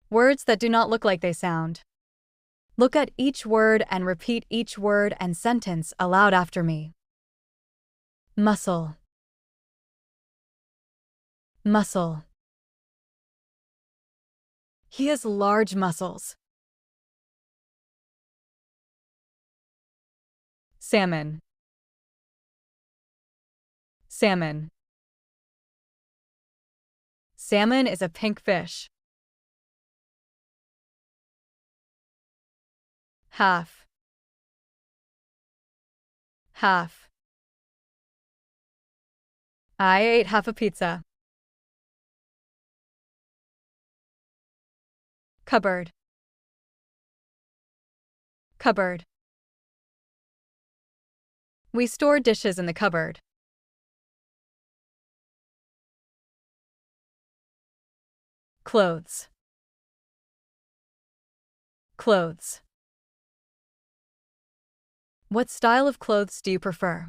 Words that do not look like they sound. Look at each word and repeat each word and sentence aloud after me. Muscle. Muscle. He has large muscles. Salmon. Salmon. Salmon is a pink fish. Half. Half. I ate half a pizza. Cupboard. Cupboard. We store dishes in the cupboard. Clothes. Clothes. What style of clothes do you prefer?